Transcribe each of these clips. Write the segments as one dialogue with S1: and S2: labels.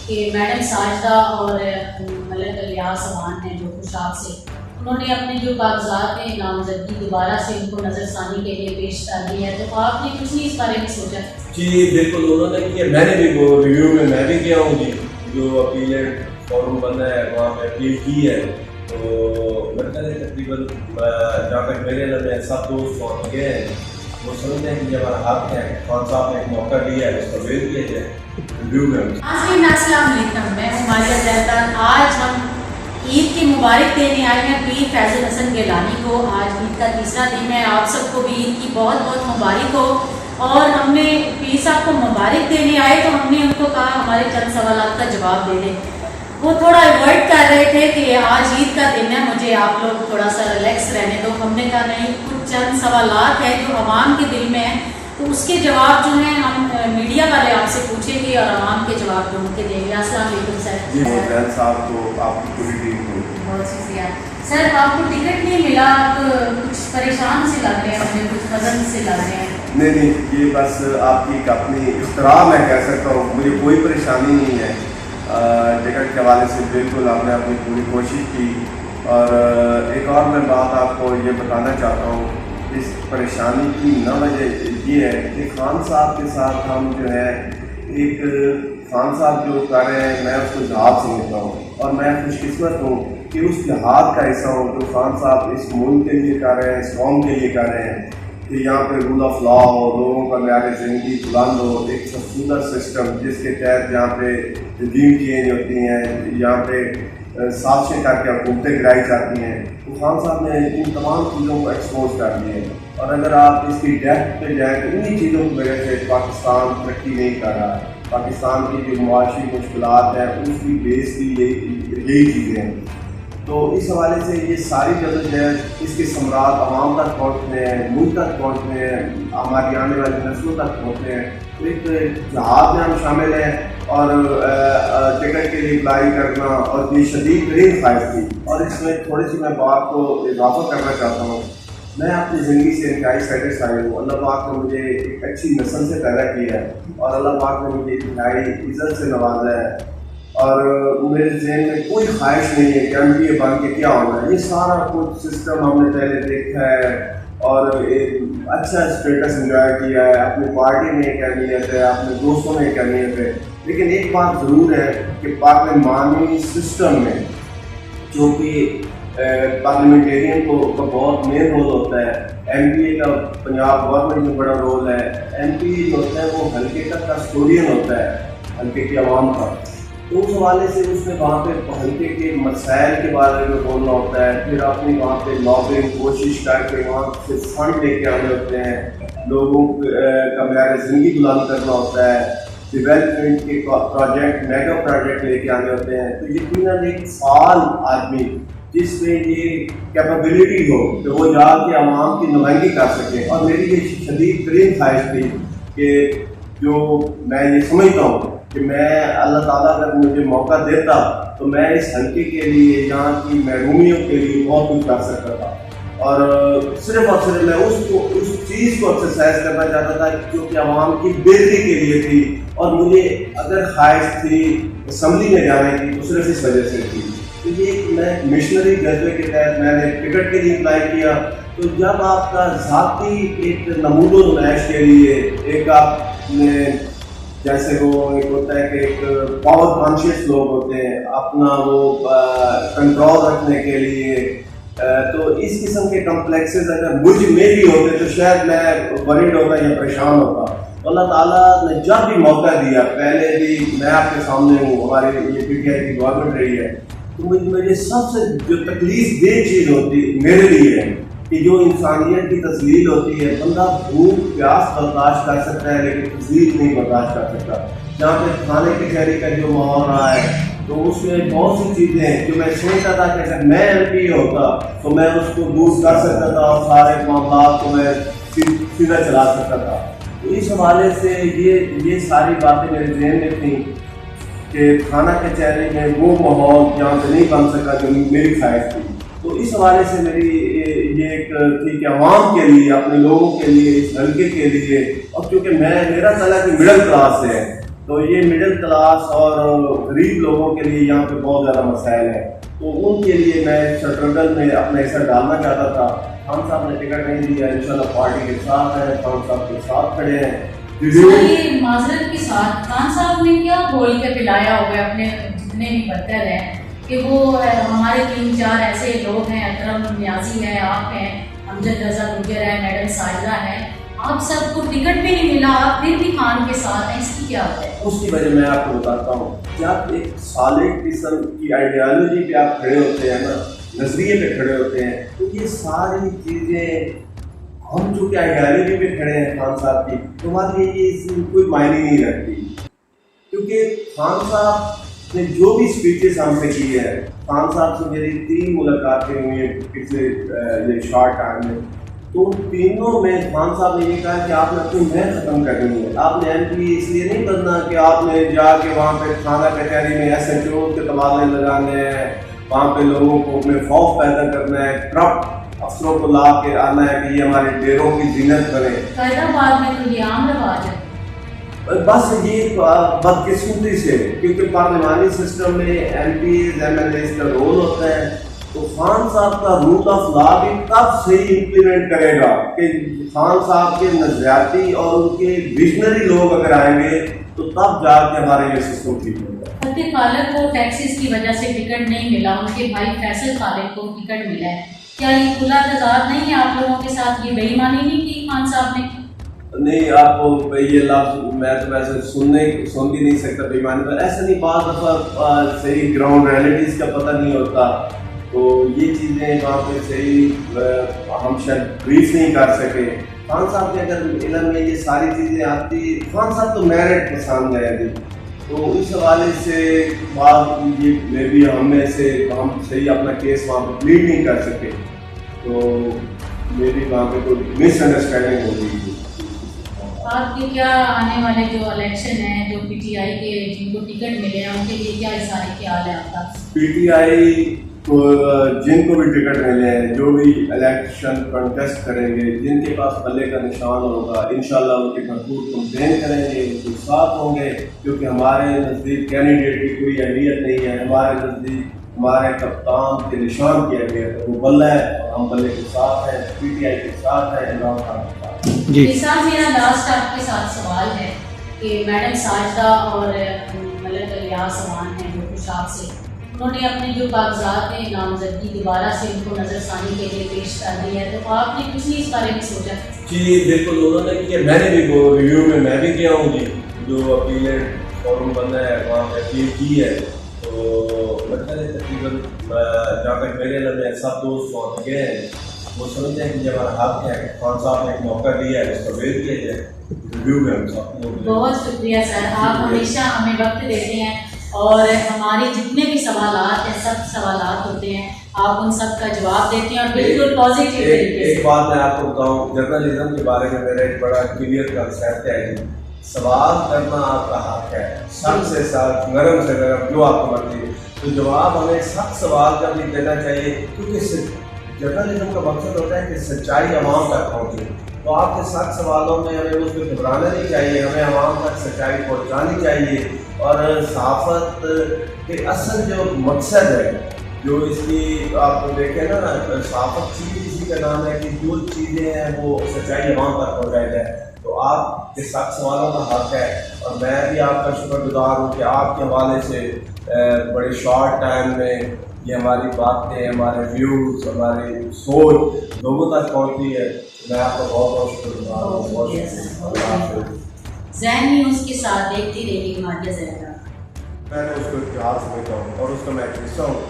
S1: کہ میڈم ساجدہ اور ملک الیاس امان ہیں جو خوشاب سے، انہوں نے اپنے جو کاغذات ہیں نامزدگی دوبارہ سے ان کو نظر ثانی کے لیے پیش کر دی ہے، تو آپ نے کچھ نہیں اس بارے میں سوچا؟
S2: جی بالکل انہوں نے کیا، میں نے بھی وہ ریویو میں میں بھی گیا ہوں جی، جو اپیلیٹ فورم بنا ہے وہاں پہ اپیل کی ہے، تو میرے خیال ہے تقریباً جہاں تک میرے نظر میں سب دوست وہاں گئے ہیں، وہ سمجھتے ہیں کہ یہ ہمارا حق ہے، خان صاحب نے ایک موقع دیا ہے، اس کو ویل کیا جائے ریویو میں۔
S1: ناظرین السلام علیکم، میں ہوں ماریہ زیدان۔ آج ہم عید کی مبارک دینے آئے ہیں پیر فیض الحسن گیلانی کو۔ آج عید کا تیسرا دن ہے، آپ سب کو بھی عید کی بہت بہت مبارک ہو۔ اور ہم نے پیر صاحب کو مبارک دینے آئے تو ہم نے ان کو کہا ہمارے چند سوالات کا جواب دے دیں۔ وہ تھوڑا ایوائڈ کر رہے تھے کہ آج عید کا دن ہے، مجھے آپ لوگ تھوڑا سا ریلیکس رہنے دو۔ ہم نے کہا نہیں، کچھ چند سوالات ہیں جو عوام کے دل میں ہیں، تو اس کے جواب جو ہیں ہم میڈیا والے آپ سے پوچھیں گے اور عوام کے جواب ڈھونڈ کے دیں گے۔ السلام علیکم سر۔
S2: جی حسین صاحب کو آپ کی پوری ٹیم کو
S1: بہت شکریہ سر۔ آپ کو ٹکٹ نہیں ملا، آپ کچھ پریشان سے لگ رہے ہیں، مجھے کچھ حزن سے لگ رہے ہیں؟
S2: نہیں، یہ بس آپ کی ایک اپنی اختراع میں کہہ سکتا ہوں، مجھے کوئی پریشانی نہیں ہے۔ ٹکٹ کے حوالے سے بالکل آپ نے اپنی پوری کوشش کی، اور ایک اور میں بات آپ کو یہ بتانا چاہتا ہوں، اس پریشانی کی نہ وجہ یہ ہے کہ خان صاحب کے ساتھ ہم جو ہے ایک خان صاحب جو کر رہے ہیں، میں اس کو جہاد سمجھتا ہوں، اور میں خوش قسمت ہوں کہ اس جہاد کا حصہ ہوں جو خان صاحب اس ملک کے لیے کر رہے ہیں، اس قوم کے لیے کر رہے ہیں، کہ یہاں پہ رول آف لا ہو، لوگوں کا معیار زندگی بلند ہو، ایک سکولر سسٹم جس کے تحت یہاں پہ رجیم چینج ہوتی ہیں، یہاں پہ سازشیں کر کے حکومتیں گرائی جاتی ہیں۔ تو خان صاحب نے ان تمام چیزوں کو ایکسپوز کر دیے ہیں، اور اگر آپ اس کی ڈیپتھ پہ جائیں تو انہیں چیزوں کی وجہ سے پاکستان ترقی نہیں کر رہا ہے۔ پاکستان کی جو معاشی مشکلات ہیں اس کی بیس بھی یہی چیزیں ہیں۔ تو اس حوالے سے یہ ساری جدوجہد اس کے ثمرات عوام تک پہنچنے ہیں، ملک تک پہنچنے ہیں، ہماری آنے والی نسلوں تک پہنچنے ہیں۔ تو ایک جہاد میں ہم شامل ہیں، اور ٹکٹ کے لیے اپلائی کرنا اور یہ شدید ترین خواہش تھی۔ اور اس میں تھوڑی سی میں بات کو اضافہ کرنا چاہتا ہوں، میں اپنی زندگی سے انتہائی سیٹسفائی ہوں۔ اللہ پاک نے مجھے ایک اچھی نسل سے پیدا کیا ہے، اور اللہ پاک نے مجھے انتہائی عزت سے نوازا ہے، اور میرے ذہن میں کوئی خواہش نہیں ہے کہ ایم پی اے بن کے کیا ہونا ہے۔ یہ سارا کچھ سسٹم ہم نے پہلے دیکھا ہے، اور ایک اچھا اسٹیٹس انجوائے کیا ہے، اپنی پارٹی میں ایک اہمیت ہے، اپنے دوستوں میں ایک اہمیت ہے۔ لیکن ایک بات ضرور ہے کہ پارلیمانی سسٹم میں جو کہ پارلیمنٹیرین کو بہت مین رول ہوتا ہے، ایم پی اے کا پنجاب گورنمنٹ میں بڑا رول ہے۔ ایم پی اے جو ہوتا ہے وہ حلقے کا کسٹوڈین ہوتا ہے، حلقے کی عوام کا۔ تو اس حوالے سے اس میں وہاں پہ حلقے کے مسائل کے بارے میں بولنا ہوتا ہے، پھر اپنی وہاں پہ لابنگ کوشش کر کے وہاں سے فنڈ لے کے آنے ہوتے ہیں، لوگوں کا معیار زندگی بلند کرنا ہوتا ہے، ڈیولپمنٹ کے پروجیکٹ میگا پروجیکٹ لے کے آنے ہوتے ہیں۔ تو یقیناً ایک فعال آدمی جس میں یہ کیپیبلٹی ہو کہ وہ جا کے عوام کی نمائندگی کر سکے، اور میری یہ شدید ترین خواہش تھی کہ جو میں یہ سمجھتا ہوں کہ میں اللہ تعالیٰ اگر مجھے موقع دیتا تو میں اس حلقے کے لیے، یہاں کی محرومیوں کے لیے بہت کچھ کر سکتا تھا، اور صرف اور صرف میں اس چیز کو ایکسرسائز کرنا چاہتا تھا جو کہ عوام کی بہتری کے لیے تھی، اور مجھے اگر خواہش تھی اسمبلی میں جانے کی تو صرف اس وجہ سے تھی۔ تو یہ میں مشنری جذبے کے تحت میں نے ٹکٹ کے لیے اپلائی کیا۔ تو جب آپ کا ذاتی ایک نمود و نمائش کے لیے ایک آپ نے، جیسے وہ ایک ہوتا ہے کہ ایک پاور کانشیس لوگ ہوتے ہیں اپنا وہ کنٹرول رکھنے کے لیے، تو اس قسم کے کمپلیکسز اگر مجھ میں بھی ہوتے تو شاید میں ورڈ ہوتا یا پریشان ہوتا۔ اللہ تعالیٰ نے جب بھی موقع دیا، پہلے بھی میں آپ کے سامنے ہوں، ہمارے یہ پی ٹی آئی کی گورنمنٹ رہی ہے، تو مجھے سب سے جو تکلیف دہ چیز ہوتی میرے لیے ہے کہ جو انسانیت کی تذلیل ہوتی ہے، بندہ بھوک پیاس برداشت کر سکتا ہے لیکن تذلیل نہیں برداشت کر سکتا۔ جہاں پہ تھانے کچہری کا جو ماحول رہا ہے تو اس میں بہت سی چیزیں ہیں جو میں سوچتا تھا کہ اگر میں ایم پی ہوتا تو میں اس کو دور کر سکتا تھا اور سارے معاملات کو میں سیدھا چلا سکتا تھا۔ تو اس حوالے سے یہ ساری باتیں میرے ذہن میں تھیں کہ تھانہ کچہری میں وہ ماحول جہاں سے نہیں بن سکا جو میری خواہش تھی۔ تو اس حوالے سے میری یہ ایک تھی کہ عوام کے لیے، اپنے لوگوں کے لیے، اس حلقے کے لیے، اور کیونکہ میرا تعلق مڈل کلاس سے ہے، تو یہ مڈل کلاس اور غریب لوگوں کے لیے یہاں پہ بہت زیادہ مسائل ہیں، تو ان کے لیے میں اسٹرگل میں اپنا حصہ ڈالنا چاہتا تھا۔ خان صاحب نے ٹکٹ نہیں دیا، انشاءاللہ پارٹی کے ساتھ ہیں، خان صاحب کے ساتھ کھڑے ہیں۔
S1: یہ معذرت کے ساتھ خان صاحب نے کیا بول کے پلایا ہوگا اپنے جتنے بھی ورکر ہیں کہ وہ ہمارے 3-4 ایسے لوگ ہیں، اکرم نیازی ہے، آپ ہیں، امجد رضا گجر ہے، میڈم ساجدہ ہے، آپ سب کو ٹکٹ بھی نہیں ملا، آپ پھر بھی خان کے ساتھ ہیں، اس کی کیا وجہ ہے؟
S2: اس کی وجہ میں آپ کو بتاتا ہوں کہ آپ ایک سالڈ قسم کی آئیڈیالوجی پہ آپ کھڑے ہوتے ہیں نا، نظریے پہ کھڑے ہوتے ہیں، تو یہ ساری چیزیں ہم جو کہ آئیڈیالوجی پہ کھڑے ہیں خان صاحب کی، تو ہمارے لیے اس میں کوئی معنی نہیں رکھتی، کیونکہ خان صاحب نے جو بھی اسپیچز ہم سے کی ہے، خان صاحب سے میری 3 ملاقاتیں ہوئی ہیں پچھلے شارٹ ٹائم میں، تو تینوں میں خان صاحب نے یہ کہا کہ آپ نے اپنی محنت ختم کرنی ہے، آپ نے ایم پی اس لیے نہیں بننا کہ آپ نے جا کے وہاں پہ تھانہ کچہری میں ایس ایچ او کے تبادلے لگانے ہیں، وہاں پہ لوگوں کو میں خوف پیدا کرنا ہے، کرپٹ افسروں کو لا کے آنا ہے کہ یہ ہمارے ڈیروں کی زینت بنے۔
S1: فیض آباد میں تو یہ عام رواج ہے۔
S2: بس یہ بدقسمتی سے، کیونکہ پارلیمانی سسٹم میں M Ps M L As کا رول ہوتا ہے، تو خان صاحب کا رول آف لا بھی تب صحیح امپلیمنٹ کرے گا کہ خان صاحب کے نظریاتی اور ان کے ویژنری لوگ اگر آئیں گے تو تب جا کے ہمارے یہ سسٹم ٹھیک ہوگا۔
S1: فتح خالد کو ٹیکسز کی وجہ سے ٹکٹ نہیں ملا، ان کے بھائی فیصل خالد کو ٹکٹ ملا ہے، کیا یہ کھلا تضاد نہیں ہے آپ لوگوں کے ساتھ؟ یہ بے ایمانی نہیں کی خان صاحب نے؟
S2: نہیں، آپ کو یہ لفظ میں تو ویسے سن بھی نہیں سکتا بے ایمانی پر، ایسا نہیں، بعض دفعہ صحیح گراؤنڈ ریئلٹیز کا پتہ نہیں ہوتا، تو یہ چیزیں وہاں پہ صحیح ہم شاید بریف نہیں کر سکے۔ خان صاحب کے اگر علم میں یہ ساری چیزیں آتی، خان صاحب تو میرٹ پسند ہے جی، تو اس حوالے سے بات یہ میں بھی ہم صحیح اپنا کیس وہاں پہ پلیڈ نہیں کر سکے، تو میری وہاں پہ کوئی مس انڈرسٹینڈنگ ہوگی۔
S1: آپ کے کیا آنے والے جو الیکشن ہیں، جو پی ٹی آئی کے جن کو ٹکٹ ملے ہیں، ان کے لیے کیا اظہار خیال ہے آپ کا؟
S2: پی ٹی آئی کو جن کو بھی ٹکٹ ملے ہیں، جو بھی الیکشن کنٹیسٹ کریں گے، جن کے پاس پلے کا نشان ہوگا، انشاءاللہ ان کی بھرپور کمپین کریں گے، ان کے ساتھ ہوں گے، کیونکہ ہمارے نزدیک کینڈیڈیٹ کی کوئی اہمیت نہیں ہے، ہمارے نزدیک ہمارے کپتان کے نشان کی اہمیت ہے، وہ بلہ ہے، ہم بلے کے ساتھ ہیں، پی ٹی آئی کے ساتھ ہیں، عمران خان کے ساتھ۔
S1: اس ساتھ میرا لاسٹ آپ کے ساتھ سوال ہے کہ میڈم ساجدہ اور ملک الیاس امان ہیں جو خوشاب سے، انہوں نے اپنے جو کاغذات ہیں نامزدگی دوبارہ سے ان کو نظر ثانی کے لیے پیش کر دی ہے، تو آپ نے کچھ نہیں اس بارے میں سوچا؟
S2: جی بالکل، انہوں نے کیا، میں نے بھی وہ ریویو میں میں بھی کیا ہوں جی، جو اپیلیٹ فورم بنا ہے وہاں پہ اپیل کی ہے، تو لگتا ہے تقریباً جہاں تک میرے علم میں سب دوست وہاں پہ گئے ہیں، وہ سمجھتے ہیں کہ جب ہمارا حق ہے کہ خان صاحب نے ایک موقع دیا ہے، اس کو ویل کیا جائے، ریویو میں ہم سب کو۔
S1: بہت شکریہ سر، آپ ہمیشہ ہمیں وقت دیتے ہیں اور ہمارے جتنے بھی سوالات ہیں سب سوالات ہوتے ہیں، آپ ان سب کا جواب دیتے ہیں اور بالکل پازیٹیو طریقے سے۔
S2: ایک بات میں آپ کو بتاؤں، جرنلزم کے بارے میں میرا ایک بڑا کلیئر کنسیپٹ ہے، سوال کرنا آپ کا حق ہے، سخت سے سخت، نرم سے نرم، جو آپ کو مرضی ہے، تو جواب ہمیں سخت سوال کا بھی دینا چاہیے، کیونکہ جرنلزم کا مقصد ہوتا ہے کہ سچائی عوام تک پہنچے، تو آپ کے سخت سوالوں میں ہمیں اس میں گھبرانا نہیں چاہیے، ہمیں عوام تک سچائی پہنچانی چاہیے، اور صحافت کے اصل جو مقصد ہے، جو اس کی آپ دیکھیں نا، صحافت چیز اسی کا نام ہے کہ جو چیزیں ہیں وہ سچائی عوام تک پہنچائی جائے، تو آپ کے سخت سوالوں کا حق ہے، اور میں بھی آپ کا شکر گزار ہوں کہ آپ کے حوالے سے بڑے شارٹ ٹائم میں یہ ہماری باتیں، ہمارے ویوز، ہماری سوچ لوگوں تک پہنچتی ہے، میں آپ کا بہت بہت شکر گزار ہوں۔ بہت شکریہ۔
S1: زین نیوز کے ساتھ دیکھتی رہیے مادیہ زہرا۔
S2: میں نے اس کو اتحاد سمجھتا ہوں اور اس کا میں ایک حصہ ہوں،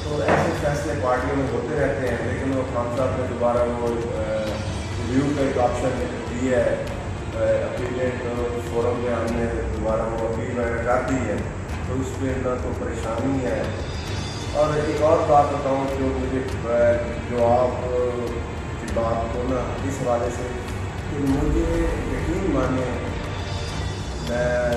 S2: تو ایسے فیصلے پارٹیوں میں ہوتے رہتے ہیں، لیکن وہ خان صاحب نے دوبارہ وہ ریویو کا ایک آپشن دیا ہے، اپیلیٹ فورم میں ہم نے دوبارہ وہ اپیل کر دی ہے، تو اس پہ نہ تو پریشانی ہے۔ اور ایک اور بات بتاؤں جو مجھے، جو آپ کی بات کو نا اس حوالے سے کہ مجھے یقین مانے، میں